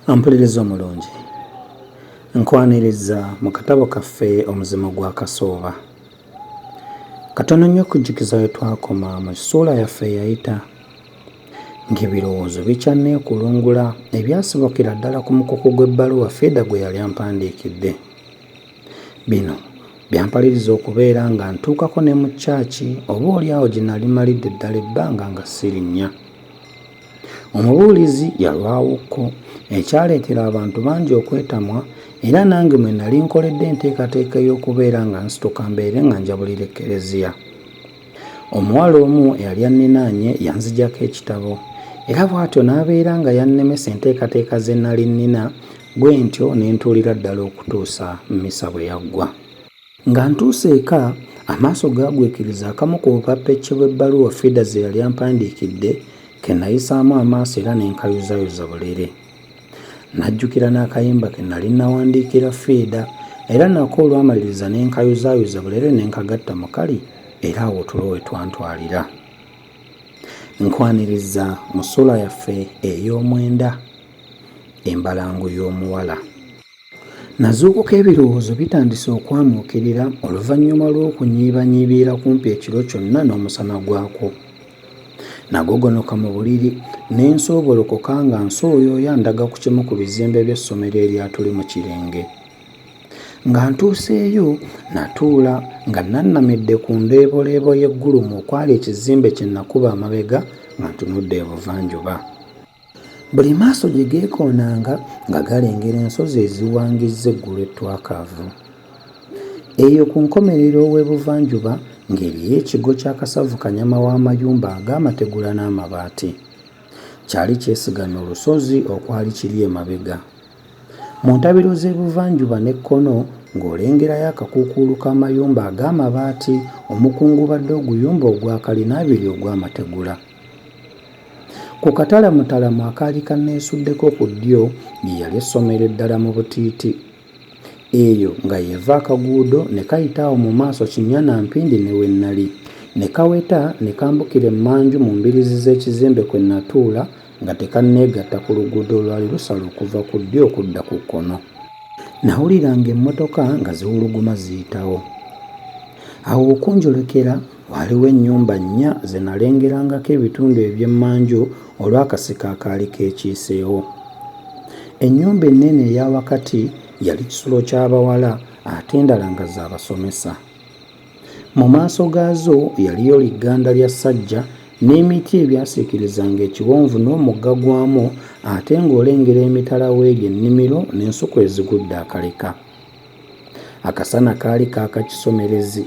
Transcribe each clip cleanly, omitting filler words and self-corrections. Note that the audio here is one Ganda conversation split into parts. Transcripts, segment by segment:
Ampuliriza omulungi, nkwaniriza mu katabo kaffe omuzimo gwa Kasooba. Katono nnyo okujjukiza we twakoma mu ssuula yaffe eyayita, ng'ebirowoozo bikyanneekulungula ebyasobokera ddala ku mukuku gw'ebbaluwa Frida gwe yali ampandiikidde. Bino byampaliriza okubeera nga ntuukako ne mu ccaaki oboolyawo gye nali malidde ddala ebbanga nga sirinnya. Omubuulizi yalwawokko ekyaleetera abantu bangi okwetamwa, era nange mwe nali nkoledde enteekateeka y'okubeera nga nsituka mbeere nga njabulira Eklezia. Omuwala omu eyali anninaanye yanziggyako ekitabo, era bw'atyo n'abeera nga yannemesa enteekateeka ze nali nnina, bwe ntyo ne ntuulira ddala okutuusa mmisa bwe yaggwa. Nga ntuuse eka, amaaso gaagwikiriza akamu ku bupappecce bw'ebbaluwa Frida ze yali ampandiikidde, ke nayisaamu amaaso era ne nkayuzayuza bulere. Najjukira n'akayimba ke nali nawandiikira Frida, era nako olwamaliriza ne nkayuzayuza bulere ne nkagatta mu kali, era awo tulo we twantwalira. Nkwaniriza mu ssuula yaffe ey'omwenda, embalango y'omuwala. Nazuukuka ebirowoozo bitandise okwamuukirira oluvannyuma lw'okunyiibanyiibira kumpi ekiro kyonna n'omusana gwakwo. Nagogonoka mu buliri ne nsoobolokoka nga nsooyooya ndaga ku kimu ku bizimbe by'essomero eryatuli mu kirenge. Nga ntuuseeyo natuula nga nannamidde ku ndeeboleebo y'eggulumu okwali ekizimbe kye nakuba amabega nga ntunudde ebuvanjuba. Buli maaso gye geekoonanga nga galengera ensozi eziwangizza eggulu ettwakaavu. Eyo ku nkomerero w'ebuvanjuba ng'eriyo ekigo ky'akasavu kanyama w'amayumba ag'amategula n'amabaati. Kyali kyesigamye olusozi okwali kiri emabega. Mu ntabiro z'ebuvanjuba n'ekkono ng'olengerayo akakuukuulu k'amayumba ag'amabaati omukungubadde oguyumba ogwa kalina abiri ogw'amategula. Ku katalamutalamu akaali kanneesuddeko ku ddyo lye yali essomero eddala mu butiiti. Eyo nga yeeva akaguudo ne kayita awo mu maaso Kinyana Mpindi ne we nnali, ne kaweta ne kambukira emmanju mu mbiriizi z'ekizimbe kwe natuula nga tekanneegatta ku luguudo olwali lusala okuva ku ddyo okudda ku kkono. Nawuliranga emmotoka nga ziwuluguma ziyitawo. Awo okunjolekera waaliwo ennyumba nnya ze nalengerangako ebitundu eby'emmanju olw'akasiko akaali keekiiseewo. Ennyumba ennene eya wakati yali kisulo ky'abawala ate endala nga z'abasomesa. Mu maaso gaazo yaliyo ligganda lya ssajja n'emiti ebyasiikirizanga ekiwonvu n'omugga gwamu, ate ng'olengera emitala w'eryo ennimiro n'ensuku ezigudde akaleka. Akasana kaali kaakakisomerezi.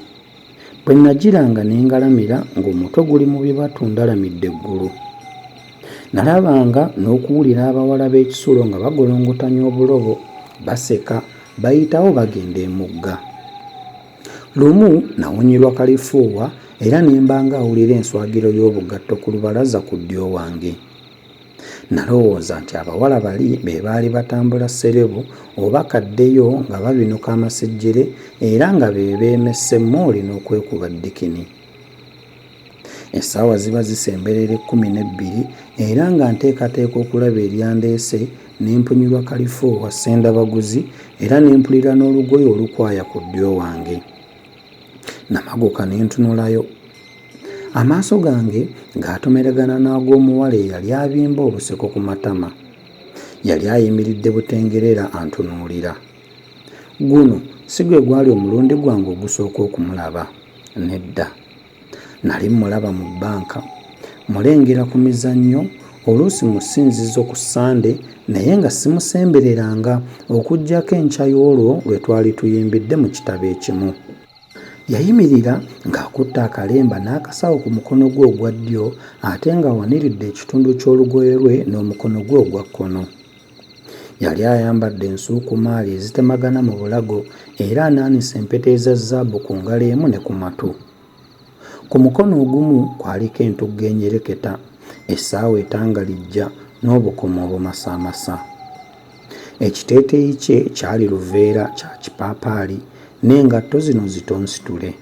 Bwe nagiranga ne ngalamira ng'omutwe guli mu bibatu ndalamidde eggulu. Nalabanga n'okuwulira abawala b'ekisulo nga bagolongotanya obulobo, baseka, bayitawo bagenda emugga. Lumu nawunyirwa kalifuuwa era ne mba ng'awulira enswagiro y'obugatto ku lubalaza ku ddyo wange. Nalowooza nti abawala bali be baali batambula sserebu oba kaddeyo nga babinuka amasejjere era nga be beemesse mooli n'okwekuba ddikini. Essaawa ziba zisemberera 12 era nga nteekateeka okulaba eryandeese ne mpunyirwa kalifuuwa ssendabaguzi era ne mpulira n'olugoye olukwaya ku ddyo wange. Namaguka ne ntunulayo. Amaaso gange ng'atomeragana n'ag'omuwala eyali abimba obuseko ku matama. Yali ayimiridde butengerera antunuulira. Guno si gwe gwali omulundi gwange ogusooka okumulaba. Nedda. Nali mulaba mu bbanka, mulengera ku mizannyo, oluusi mu ssinzizo ku Sande, naye nga simusembereranga okuggyako enkya y'olwo lwe twali tuyimbidde mu kitabo ekimu. Yayimirira ng'akutte akalemba n'akasawo ku mukono gwe ogwa ddyo ate nga waniridde ekitundu ky'olugoye lwe n'omukono gwe ogwa kkono. Yali ayambadde ensuukumaali ezitemagana mu bulago era anaanise empeta eza zaabu ku ngalo emu ne ku matu. Ku mukono ogumu kwaliko entugga enyereketa, essaawa etangalijja n'obukomo obumasaamasa. Ekiteeteeyi kye kyali luveera kya kipaapaali n'engatto zino zitonsitule.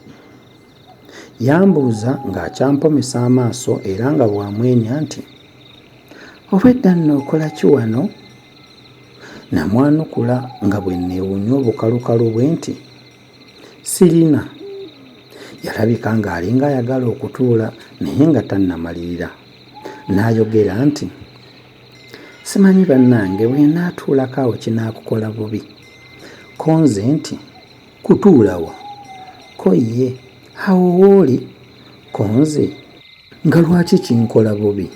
Yambuuza ng'akyampomesa amaaso era nga bw'amwenya nti, "Obwedda nno okola ki wano?" Namwanukula nga bwe neewuunya obukalukalu bwe nti, sirina. Yalabika ng'alinga ayagala okutuula naye nga tannamalirira. N'ayogera nti, simanyi bannange bwe naatuulako awo kinaakukola bubi. Ko nze nti, kutuulawo? Ko ye, awo wooli? Ko nze, nga lwaki kinkola bubi?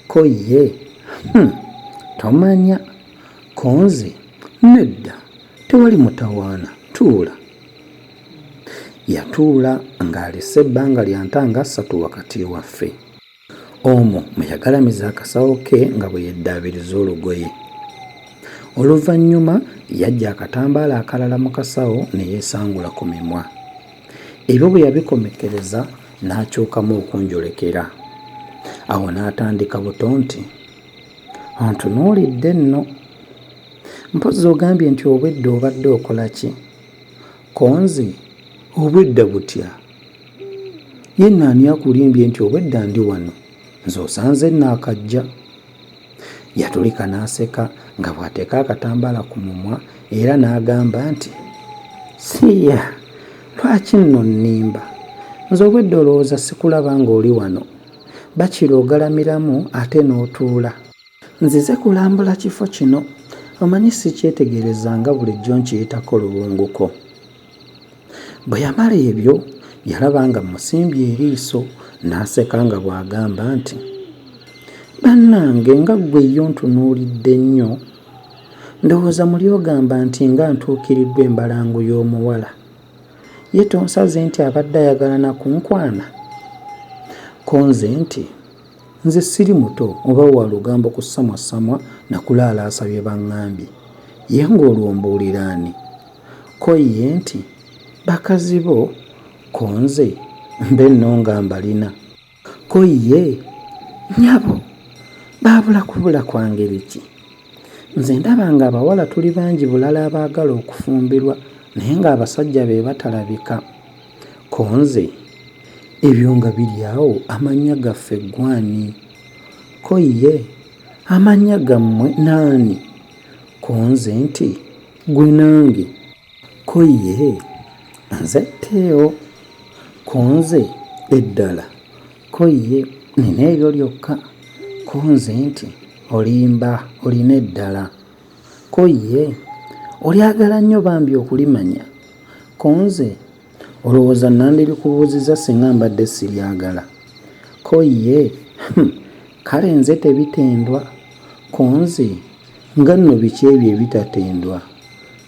Ko ye, tomanya. Ko nze, nedda, tewali mutawaana, tuula. Yatuula ng'alese ebbanga lya ntanga 3 wakati waffe. Omwo mwe yagalamiza akasawo ke nga bwe yeddaabiriza olugoye. Oluvannyuma yajja akatambaala akalala mu kasawo ne yeesangula ku mimwa. Ebyo bwe yabikomekereza n'akyukamu okunjolekera. Awo n'atandika buto nti, ontunuulidde nno. Mpozzi ogambye nti obwedda obadde okola ki? Ko nze, obwedda butya? Ye nnaani akulimbye nti obwedda ndi wano? Nze osanze naakajja. Yatulika n'aseka nga bw'ateeka akatambaala ku mumwa era n'agamba nti, siya, lwaki nno nnimba? Nze obwedda olowooza sikulaba ng'oli wano. Bakira ogalamiramu ate n'otuula. Nzize kulambula kifo kino. Omanyi sikyetegerezanga bulijjo nkiyitako luwunguko. Bwe yamala ebyo yalaba nga musimbye eriiso n'aseka nga bw'agamba nti, bannange nga ggwe yo ntunuulidde nnyo. Ndowooza muli ogamba nti nga ntuukiriddwa embalango y'omuwala. Ye tonsaze nti abadde ayagala na kunkwana? Ko nze nti, nze siri muto oba wa lugambo kusamwasamwa na kulaala asabye baŋŋambye. Ye ng'olwombuulira ani? Ko ye nti, bakazi bo? Ko nze, mbe nno nga mbalina. Ko ye, nnyabo, baabula kubula kwa ngeri ki? Nze ndaba nga abawala tuli bangi bulala abaagala okufumbirwa naye ng'abasajja be batalabika. Ko nze, ebyo nga biri awo amannya gaffe ggwani? Ko ye, amannya gammwe naani? Ko nze nti, gwe nange. Ko ye, nze Teo. Ko nze, eddala. Ko ye, nina eryo lyokka. Ko nze nti, olimba, olina eddala. Ko ye, olyagala nnyo bambi okulimanya. Ko nze, olowooza nandirikubuuziza singa mbadde siryagala. Ko ye, kale nze tebitendwa. Ko nze, nga nno biki ebyo ebitatendwa?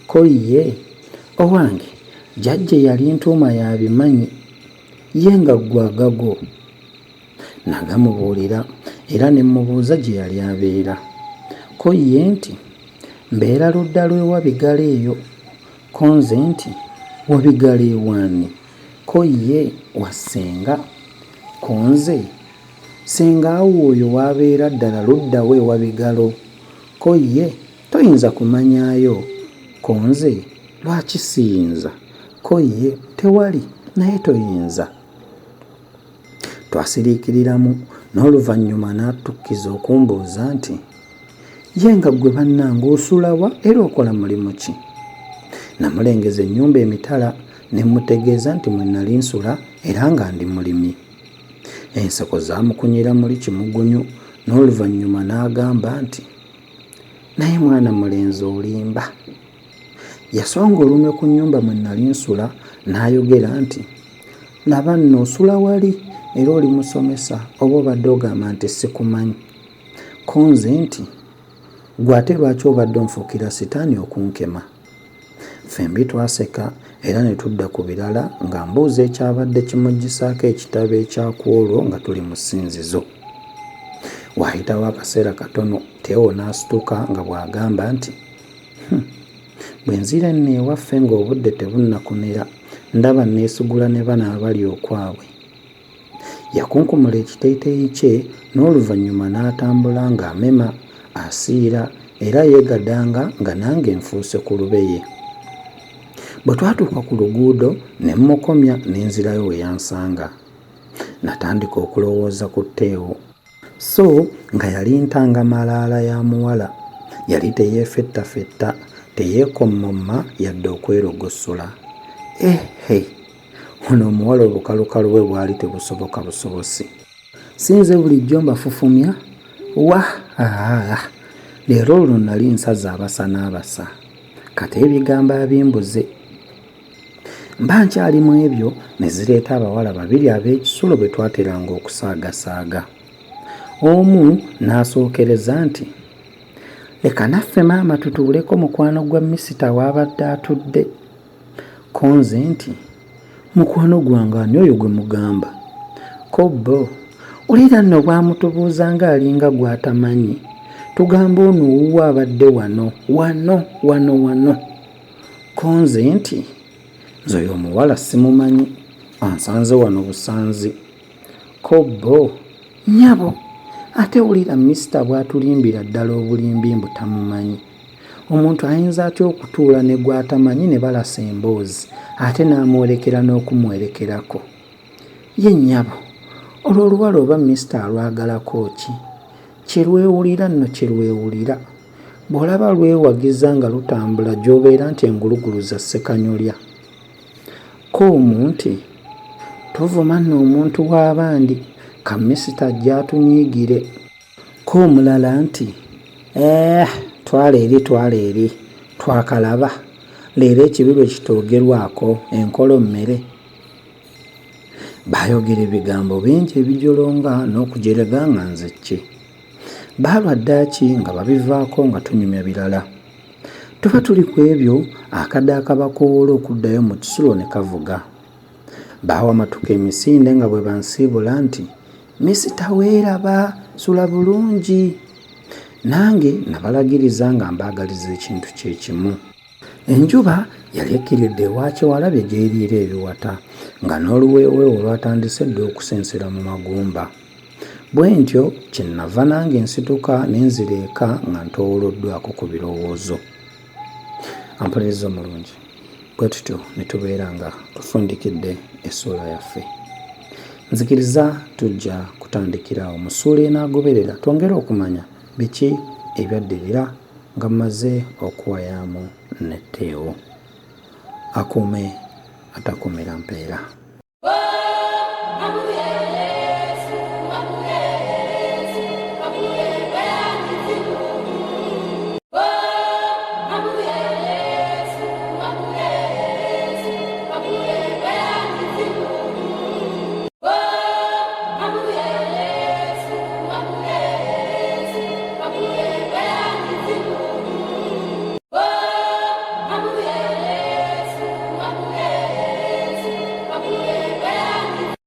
Ko ye, owange, jjajja yali ntuuma yabimanyi, ye nga ggwe agago. Nagamubuulira era ne mmubuuza gye yali abeera. Ko ye nti, mbeera ludda lw'ewa Bigala eyo. Ko nze nti, wa Bigala ewaani? Ko ye, wa ssenga. Ko nze, ssenga awo oyo w'abeera ddala ludda we ewa Bigalo. Ko ye, toyinza kumanyaayo. Ko nze, lwaki siyinza? Ko ye, tewali, naye toyinza. Twasiriikiriramu n'oluvannyuma n'atukkiza okumbuuza nti, ye nga ggwe bannange osula wa era okola mulimu ki? Namulengeza ennyumba emitala ne mmutegeeza nti mwe nali nsula era nga ndi mulimi. Enseko zaamukunyira muli kimugunyu n'oluvannyuma n'agamba nti, naye mwana mulenzi olimba. Yasonga olunwe ku nnyumba mwe nali nsula n'ayogera nti, laba nno osula wali era oli musomesa oba obadde ogamba nti sikumanyi. Ko nze nti, gwe ate lwaki obadde onfuukira sitaani okunkema? Fembi twaseka era ne tudda ku birala nga mbuuza ekyabadde kimuggisaako ekitabo ekyakwolwo nga tuli mu ssinzizo. Waayitawo akaseera katono Teo n'asituka nga bw'agamba nti, bwe nzira nno ewaffe ng'obudde tebunnakunera ndaba neesugula ne bano abali okwabwe. Yakunkumula ekiteeteeyi kye n'oluvannyuma n'atambula ng'amema, asiira era yeegadanga nga nange nfuuse ku lubeye. Bwe twatuuka ku luguudo ne mmukomya n'enzirayo we yansanga. Natandika okulowooza ku Teo, so nga yali ntanga malaala ya muwala yali teyeefettafetta, teyeekommomma yadde okwerogosola. Ono omuwala obukalukalu bwe bwali tebusoboka busobosi. Sinze bulijjo mbafufumya leero olwo nali nsaza abasa n'abasa, kati ebigambo abimbuze. Mba nkyalimu ebyo ne zireeta abawala babiri ab'ekisulo bwe twateranga okusaagasaaga. Omu n'asookereza nti, leka naffe maama tutuuleko mukwano gwa misita w'abadde atudde. Ko nze nti, mukwano gwange ani oyo gwe mugamba? Ko bo, olira nno bwamutubuuza ng'alinga gw'atamanyi. Tugamba ono owuwo abadde wano. Ko nze nti, nze oyo omuwala simumanyi, ansanze wano busanzi. Ko bo, nnyabo, ate wulira misita bw'atulimbira ddala obulimbi mbu tamumanyi. Omuntu ayinza atya okutuula ne gw'atamanyi ne balasa emboozi ate n'amwolekera n'okumwerekerako? Ye nnyabo, olwo oluwala oba misita alwagalako ki? Kyerwewulira nno kyerwewulira. Bw'olaba lwewagiza nga lutambula gy'obeera nti engulugulu za ssekanyolya. Ko omu nti, tovuma nno omuntu w'abandi, ka misita ajja atunyiigire. Ko omulala nti, twala eri twakalaba, leero ekibi bwe kitoogerwako enkolo mmere. Baayogera ebigambo bingi ebijolonga n'okujerega nga nze ki. Baalwa ddaaki nga babivaako nga tunyumya birala. Tuba tuli ku ebyo akadde akabakoola okuddayo mu kisulo ne kavuga. Baawa amatuka emisinde nga bwe bansiibula nti, misita weeraba, sula bulungi. Nange nabalagiriza nga mbaagaliza ekintu kye kimu. Enjuba yali ekkiridde ewakyewalabye gy'eriira ebiwata, nga n'oluweeweewo lwatandise dda okusensera mu magumba. Bwe ntyo kyennava nange nsituka ne nzira eka nga ntowoloddwako ku birowoozo. Ampuliriza omulungi, bwe tutyo ne tubeera nga tufundikidde essuula yaffe. Nzikiriza tujja kutandikira awo mu ssuula enaagoberera twongere okumanya biki ebyaddirira nga mmaze okuwayaamu n'etteewo. Akuume atakuumira mpeera.